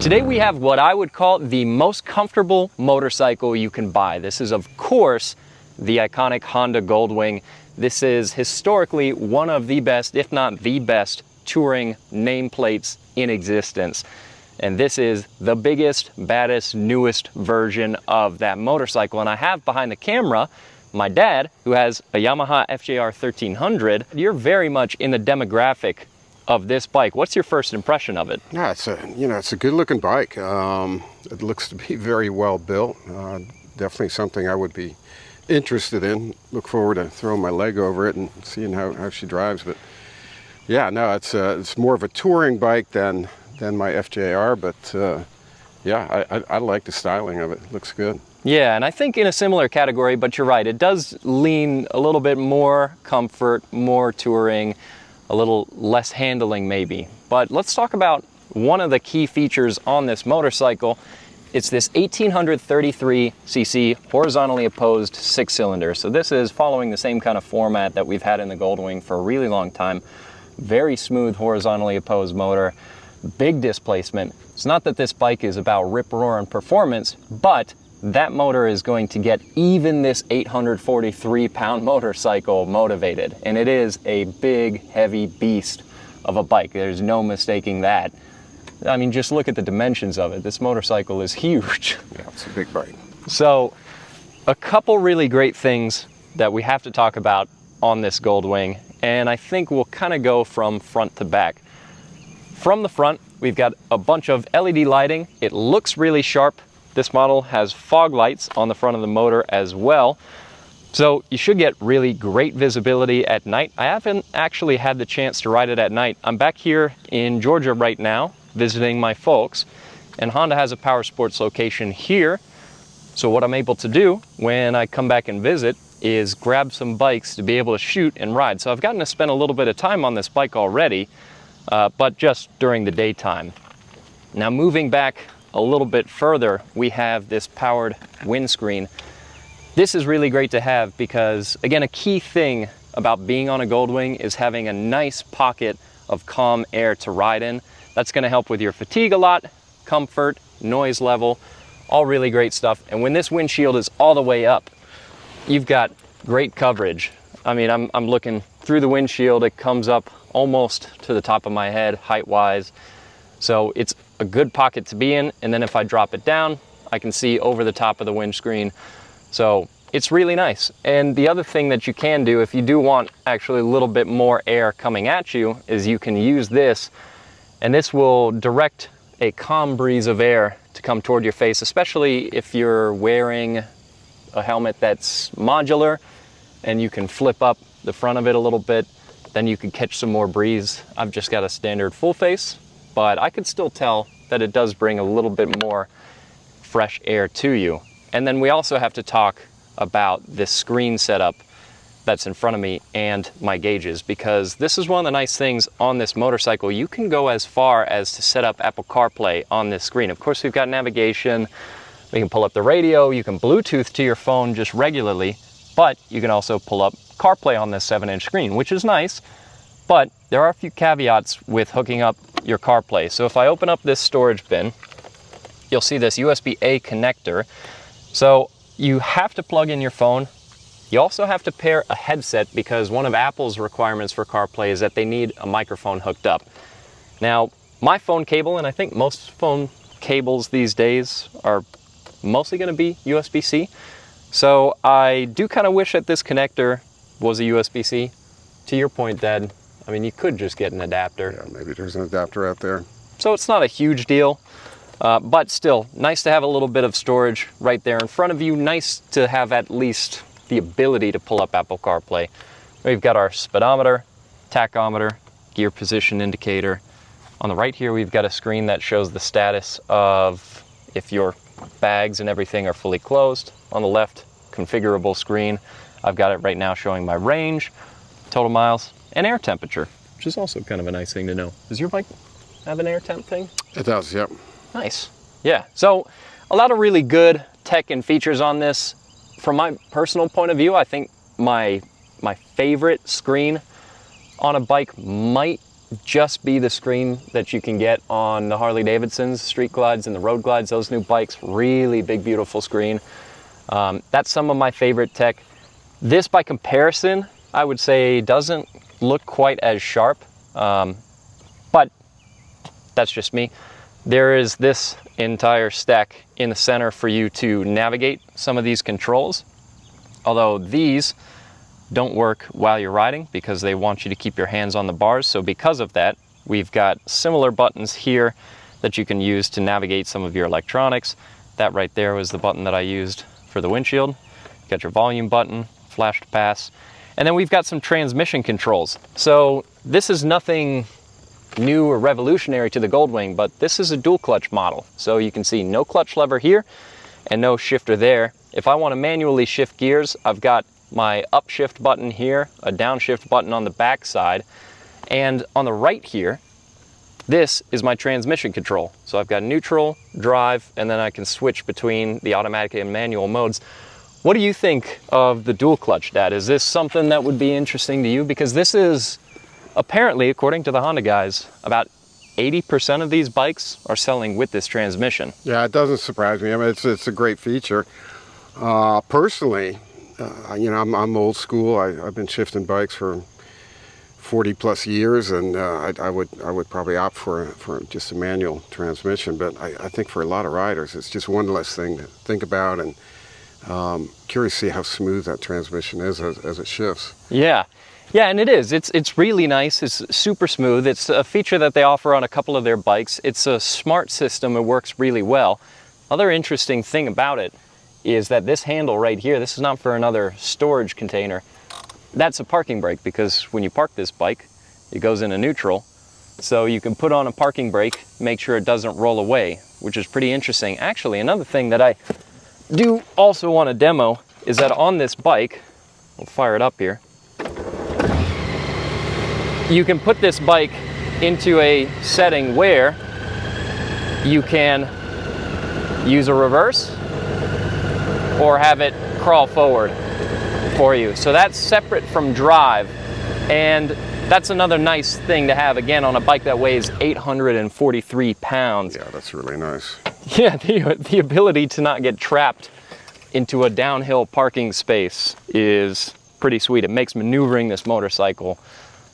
Today we have what I would call the most comfortable motorcycle you can buy. This is, of course, the iconic Honda Goldwing. This is historically one of the best, if not the best, touring nameplates in existence. And this is the biggest, baddest, newest version of that motorcycle. And I have behind the camera my dad, who has a Yamaha FJR 1300. You're very much in the demographic of this bike. What's your first impression of it? Yeah, it's a good looking bike. It looks to be very well built. Definitely something I would be interested in. Look forward to throwing my leg over it and seeing how she drives. But yeah, no, it's more of a touring bike than my FJR. But yeah, I like the styling of it. It looks good. Yeah, and I think in a similar category, but you're right, it does lean a little bit more comfort, more touring, a little less handling maybe. But let's talk about one of the key features on this motorcycle. It's this 1833cc horizontally opposed 6-cylinder. So this is following the same kind of format that we've had in the Goldwing for a really long time. Very smooth horizontally opposed motor, big displacement. It's not that this bike is about rip-roaring performance, but that motor is going to get even this 843-pound motorcycle motivated. And it is a big, heavy beast of a bike. There's no mistaking that. I mean, just look at the dimensions of it. This motorcycle is huge. Yeah, it's a big bike. So, a couple really great things that we have to talk about on this Goldwing, and I think we'll kind of go from front to back. From the front, we've got a bunch of LED lighting. It looks really sharp. This model has fog lights on the front of the motor as well. So you should get really great visibility at night. I haven't actually had the chance to ride it at night. I'm back here in Georgia right now, visiting my folks, and Honda has a power sports location here. So what I'm able to do when I come back and visit is grab some bikes to be able to shoot and ride. So I've gotten to spend a little bit of time on this bike already, but just during the daytime. Now moving back a little bit further, we have this powered windscreen. This is really great to have because, again, a key thing about being on a Goldwing is having a nice pocket of calm air to ride in. That's going to help with your fatigue a lot, comfort, noise level, all really great stuff. And when this windshield is all the way up, you've got great coverage. I mean, I'm looking through the windshield. It comes up almost to the top of my head, height-wise. So it's a good pocket to be in, and then if I drop it down, I can see over the top of the windscreen. So it's really nice. And the other thing that you can do, if you do want actually a little bit more air coming at you, is you can use this, and this will direct a calm breeze of air to come toward your face, especially if you're wearing a helmet that's modular, and you can flip up the front of it a little bit, then you can catch some more breeze. I've just got a standard full face, but I could still tell that it does bring a little bit more fresh air to you. And then we also have to talk about this screen setup that's in front of me and my gauges, because this is one of the nice things on this motorcycle. You can go as far as to set up Apple CarPlay on this screen. Of course, we've got navigation. We can pull up the radio. You can Bluetooth to your phone just regularly, but you can also pull up CarPlay on this 7-inch screen, which is nice. But there are a few caveats with hooking up your CarPlay. So if I open up this storage bin, you'll see this USB-A connector. So you have to plug in your phone. You also have to pair a headset, because one of Apple's requirements for CarPlay is that they need a microphone hooked up. Now, my phone cable, and I think most phone cables these days, are mostly going to be USB-C. So I do kind of wish that this connector was a USB-C. To your point, Dad, I mean, you could just get an adapter. Yeah, maybe there's an adapter out there. So it's not a huge deal, but still, nice to have a little bit of storage right there in front of you. Nice to have at least the ability to pull up Apple CarPlay. We've got our speedometer, tachometer, gear position indicator. On the right here, we've got a screen that shows the status of if your bags and everything are fully closed. On the left, configurable screen. I've got it right now showing my range, total miles, and air temperature, which is also kind of a nice thing to know. Does your bike have an air temp thing? It does, yep. Nice. Yeah, so a lot of really good tech and features on this. From my personal point of view, I think my favorite screen on a bike might just be the screen that you can get on the Harley Davidsons, Street Glides and the Road Glides, those new bikes, really big, beautiful screen. That's some of my favorite tech. This, by comparison, I would say doesn't look quite as sharp, but that's just me. There is this entire stack in the center for you to navigate some of these controls, although these don't work while you're riding because they want you to keep your hands on the bars. So because of that, we've got similar buttons here that you can use to navigate some of your electronics. That right there was the button that I used for the windshield. You got your volume button, flash to pass, and then we've got some transmission controls. So this is nothing new or revolutionary to the Goldwing, but this is a dual clutch model. So you can see no clutch lever here and no shifter there. If I want to manually shift gears, I've got my upshift button here, a downshift button on the back side, and on the right here, this is my transmission control. So I've got neutral, drive, and then I can switch between the automatic and manual modes. What do you think of the dual clutch, Dad? Is this something that would be interesting to you? Because this is, apparently, according to the Honda guys, about 80% of these bikes are selling with this transmission. Yeah, it doesn't surprise me. I mean, it's a great feature. Personally, you know, I'm old school. I've been shifting bikes for 40 plus years, and I would probably opt for just a manual transmission. But I think for a lot of riders, it's just one less thing to think about, and curious to see how smooth that transmission is as it shifts. Yeah, and it is. It's really nice. It's super smooth. It's a feature that they offer on a couple of their bikes. It's a smart system. It works really well. Other interesting thing about it is that this handle right here, this is not for another storage container. That's a parking brake, because when you park this bike, it goes into neutral. So you can put on a parking brake, make sure it doesn't roll away, which is pretty interesting. Actually, another thing that I do also want to demo is that on this bike, we'll fire it up here, you can put this bike into a setting where you can use a reverse or have it crawl forward for you. So that's separate from drive, and that's another nice thing to have, again, on a bike that weighs 843 pounds. Yeah, that's really nice. Yeah, the ability to not get trapped into a downhill parking space is pretty sweet. It makes maneuvering this motorcycle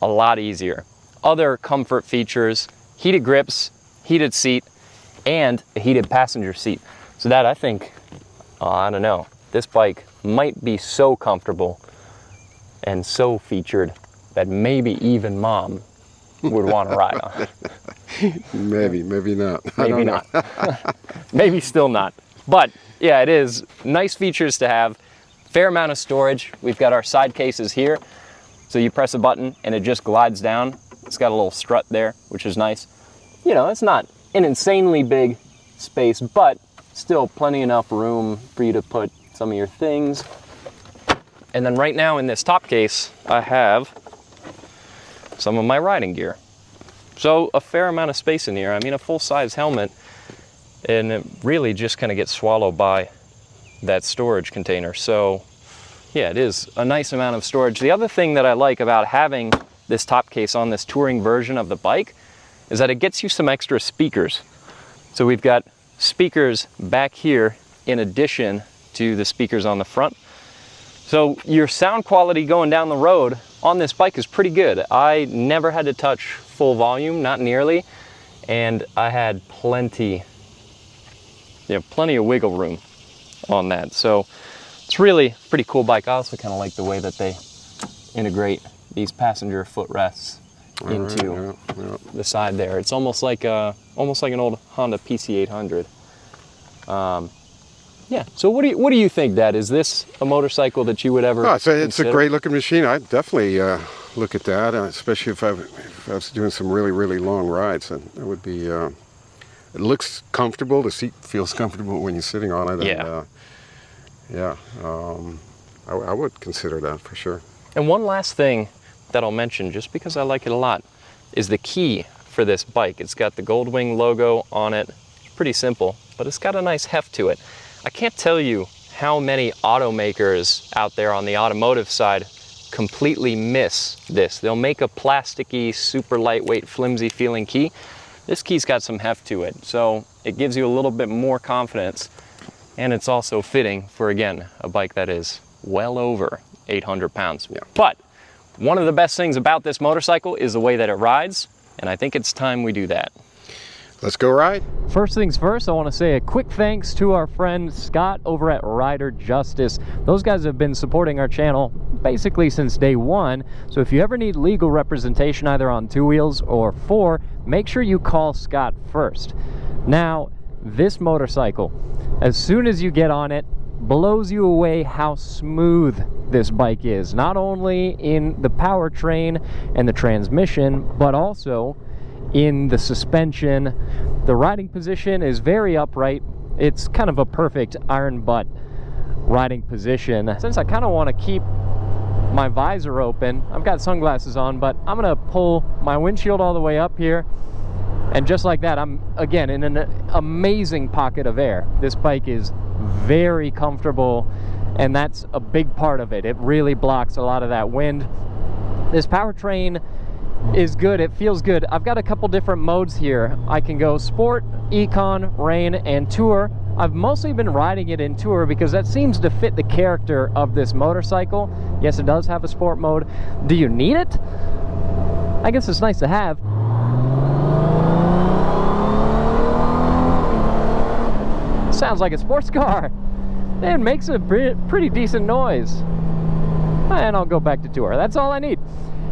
a lot easier. Other comfort features: heated grips, heated seat, and a heated passenger seat. So that, I think, I don't know, this bike might be so comfortable and so featured that maybe even Mom would want to ride on. Maybe not. Maybe not. Maybe still not. But yeah, it is nice features to have. Fair amount of storage. We've got our side cases here. So you press a button and it just glides down. It's got a little strut there, which is nice. You know, it's not an insanely big space, but still plenty enough room for you to put some of your things. And then right now in this top case, I have some of my riding gear. So a fair amount of space in here. I mean, a full-size helmet, and it really just kind of gets swallowed by that storage container. So yeah, it is a nice amount of storage. The other thing that I like about having this top case on this touring version of the bike is that it gets you some extra speakers. So we've got speakers back here in addition to the speakers on the front. So your sound quality going down the road on this bike is pretty good. I never had to touch full volume, not nearly, and I had plenty of wiggle room on that. So it's really a pretty cool bike. I also kind of like the way that they integrate these passenger footrests into the side there. It's almost like an old Honda PC800. Yeah. So what do you think, Dad? Is this a motorcycle that you would ever? Oh, it's a great looking machine. I'd definitely look at that, especially if I was doing some really long rides. That would be. It looks comfortable. The seat feels comfortable when you're sitting on it. Yeah. And, I would consider that for sure. And one last thing that I'll mention, just because I like it a lot, is the key for this bike. It's got the Goldwing logo on it. It's pretty simple, but it's got a nice heft to it. I can't tell you how many automakers out there on the automotive side completely miss this. They'll make a plasticky, super lightweight, flimsy feeling key. This key's got some heft to it, so it gives you a little bit more confidence, and it's also fitting for, again, a bike that is well over 800 pounds. Yeah. But one of the best things about this motorcycle is the way that it rides, and I think it's time we do that. Let's go ride. First things first, I want to say a quick thanks to our friend Scott over at Rider Justice. Those guys have been supporting our channel basically since day one, so if you ever need legal representation either on 2 wheels or 4, make sure you call Scott first. Now, this motorcycle, as soon as you get on it, blows you away how smooth this bike is, not only in the powertrain and the transmission, but also in the suspension. The riding position is very upright. It's kind of a perfect iron butt riding position. Since I kind of want to keep my visor open, I've got sunglasses on, but I'm gonna pull my windshield all the way up here, and just like that, I'm again in an amazing pocket of air. This bike is very comfortable, and that's a big part of it. It really blocks a lot of that wind. This powertrain is good. It feels good. I've got a couple different modes here. I can go sport, econ, rain, and tour. I've mostly been riding it in tour because that seems to fit the character of this motorcycle. Yes, it does have a sport mode. Do you need it? I guess it's nice to have. Sounds like a sports car. It makes a pretty decent noise. And I'll go back to tour. That's all I need.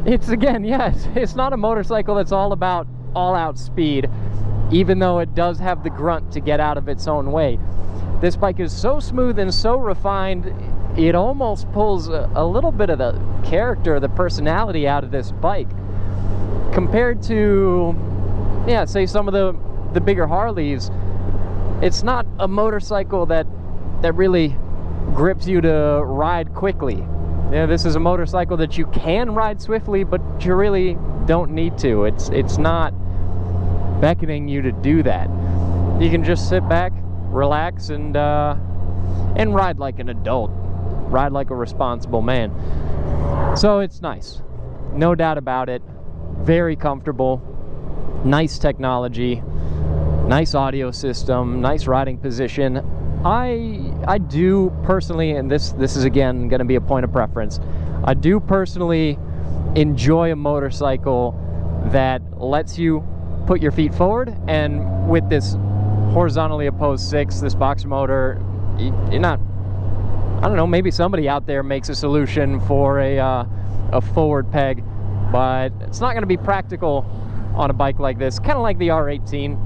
It's, again, yes, it's not a motorcycle that's all about all-out speed, even though it does have the grunt to get out of its own way. This bike is so smooth and so refined, it almost pulls a little bit of the character, the personality out of this bike. Compared to, yeah, say some of the bigger Harleys, it's not a motorcycle that really grips you to ride quickly. Yeah, this is a motorcycle that you can ride swiftly, but you really don't need to. It's not beckoning you to do that. You can just sit back, relax, and ride like an adult. Ride like a responsible man. So it's nice. No doubt about it. Very comfortable. Nice technology. Nice audio system. Nice riding position. I do personally, and this is again going to be a point of preference, I do personally enjoy a motorcycle that lets you put your feet forward, and with this horizontally opposed 6, this boxer motor, you're not, I don't know, maybe somebody out there makes a solution for a forward peg, but it's not going to be practical on a bike like this, kind of like the R18.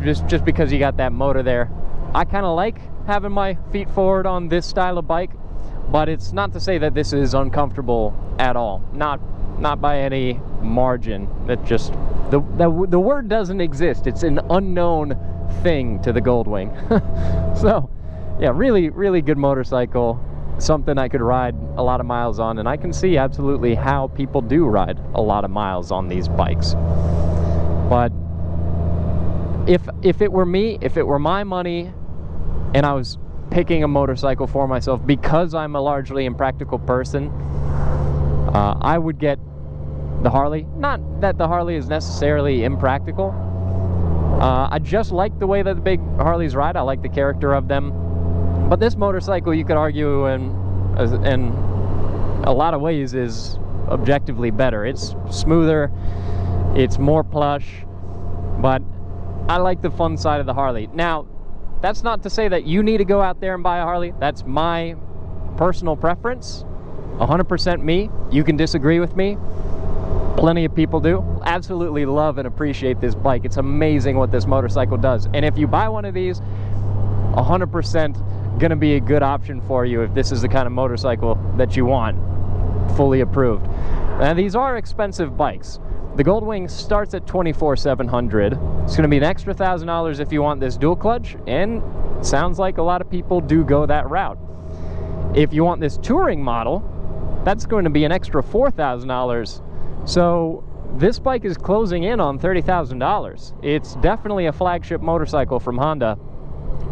Just because you got that motor there. I kind of like having my feet forward on this style of bike, but it's not to say that this is uncomfortable at all. Not by any margin. That just the word doesn't exist. It's an unknown thing to the Goldwing. So, yeah, really good motorcycle. Something I could ride a lot of miles on, and I can see absolutely how people do ride a lot of miles on these bikes. But if it were me, if it were my money, and I was picking a motorcycle for myself because I'm a largely impractical person, I would get the Harley. Not that the Harley is necessarily impractical. I just like the way that the big Harleys ride. I like the character of them. But this motorcycle, you could argue, in a lot of ways, is objectively better. It's smoother, it's more plush, but I like the fun side of the Harley. Now, that's not to say that you need to go out there and buy a Harley. That's my personal preference. 100% me. You can disagree with me. Plenty of people do. Absolutely love and appreciate this bike. It's amazing what this motorcycle does. And if you buy one of these, 100% gonna be a good option for you if this is the kind of motorcycle that you want. Fully approved. Now, these are expensive bikes. The Goldwing starts at $24,700. It's going to be an extra $1,000 if you want this dual clutch, and it sounds like a lot of people do go that route. If you want this touring model, that's going to be an extra $4,000. So this bike is closing in on $30,000. It's definitely a flagship motorcycle from Honda.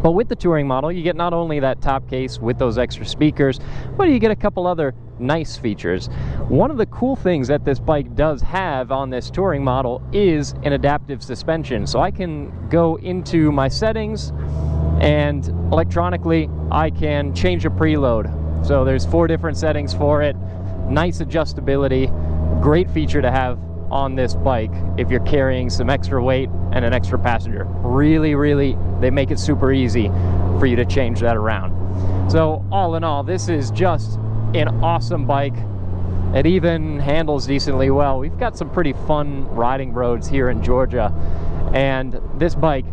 But with the touring model, you get not only that top case with those extra speakers, but you get a couple other nice features. One of the cool things that this bike does have on this touring model is an adaptive suspension. So I can go into my settings and electronically I can change a preload. So there's 4 different settings for it. Nice adjustability, great feature to have on this bike if you're carrying some extra weight and an extra passenger. Really, they make it super easy for you to change that around. So all in all, this is just an awesome bike. It even handles decently well. We've got some pretty fun riding roads here in Georgia, and this bike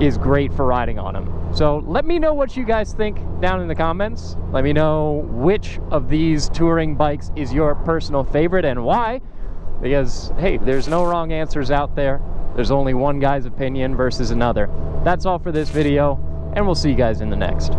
is great for riding on them. So let me know what you guys think down in the comments. Let me know which of these touring bikes is your personal favorite and why. Because, hey, there's no wrong answers out there. There's only one guy's opinion versus another. That's all for this video, and we'll see you guys in the next.